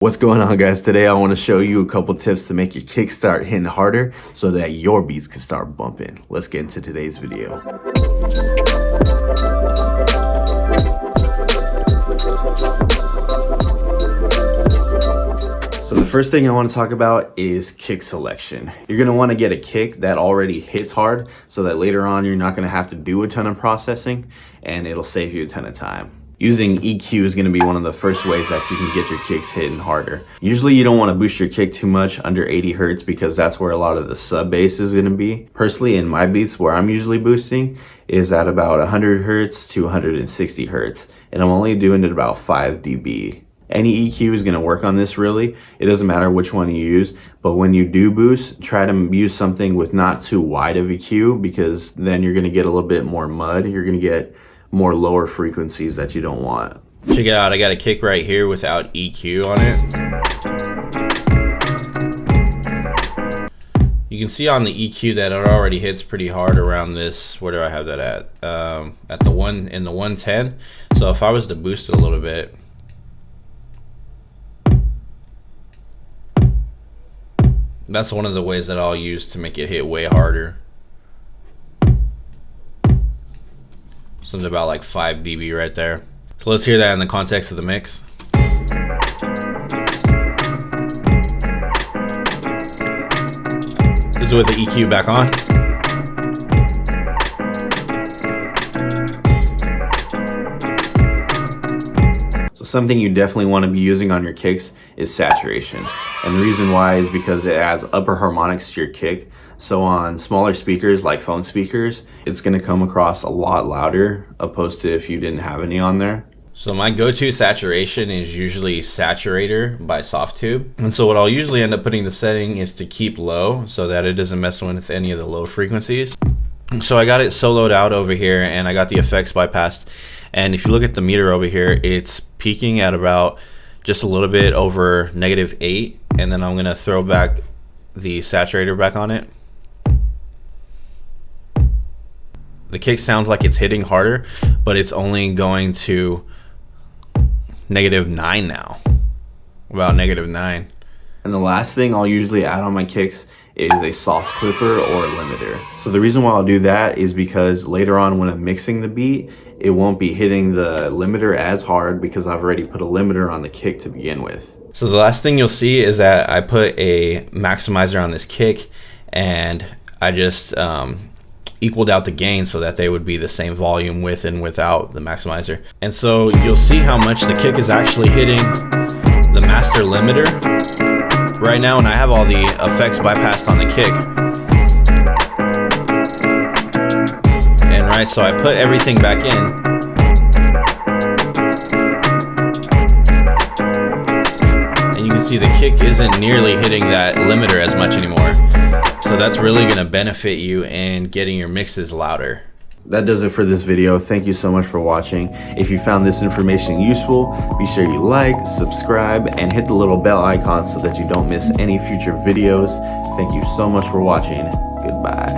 What's going on, guys? Today I want to show you a couple tips to make your kick start hitting harder so that your beats can start bumping. Let's get into today's video. So the first thing I want to talk about is kick selection. You're going to want to get a kick that already hits hard so that later on you're not going to have to do a ton of processing and it'll save you a ton of time. Using EQ is going to be one of the first ways that you can get your kicks hitting harder. Usually you don't want to boost your kick too much under 80 hertz because that's where a lot of the sub bass is going to be. Personally, in my beats, where I'm usually boosting is at about 100 hertz to 160 hertz, and I'm only doing it at about 5 dB. Any EQ is going to work on this really. It doesn't matter which one you use, but when you do boost, try to use something with not too wide of EQ because then you're going to get a little bit more mud. You're going to get more lower frequencies that you don't want. Check it out, I got a kick right here without EQ on it. You can see on the EQ that it already hits pretty hard around this. Where do I have that at? At the 110. So if I was to boost it a little bit, that's one of the ways that I'll use to make it hit way harder. Something about like 5 dB right there. So let's hear that in the context of the mix. This is with the EQ back on. So something you definitely want to be using on your kicks is saturation. And the reason why is because it adds upper harmonics to your kick. So on smaller speakers like phone speakers, it's going to come across a lot louder opposed to if you didn't have any on there. So my go-to saturation is usually Saturator by Softtube. And so what I'll usually end up putting the setting is to keep low so that it doesn't mess with any of the low frequencies. So I got it soloed out over here and I got the effects bypassed. And if you look at the meter over here, it's peaking at about just a little bit over -8. And then I'm going to throw back the saturator back on it. The kick sounds like it's hitting harder, but it's only going to -9 now, about -9. And the last thing I'll usually add on my kicks is a soft clipper or a limiter. So the reason why I'll do that is because later on when I'm mixing the beat, it won't be hitting the limiter as hard because I've already put a limiter on the kick to begin with. So the last thing you'll see is that I put a maximizer on this kick and I just equaled out the gain so that they would be the same volume with and without the maximizer. And so you'll see how much the kick is actually hitting the master limiter right now, and I have all the effects bypassed on the kick. And right, so I put everything back in. And you can see the kick isn't nearly hitting that limiter as much anymore. So that's really going to benefit you in getting your mixes louder. That does it for this video. Thank you so much for watching. If you found this information useful, be sure you like, subscribe, and hit the little bell icon so that you don't miss any future videos. Thank you so much for watching. Goodbye.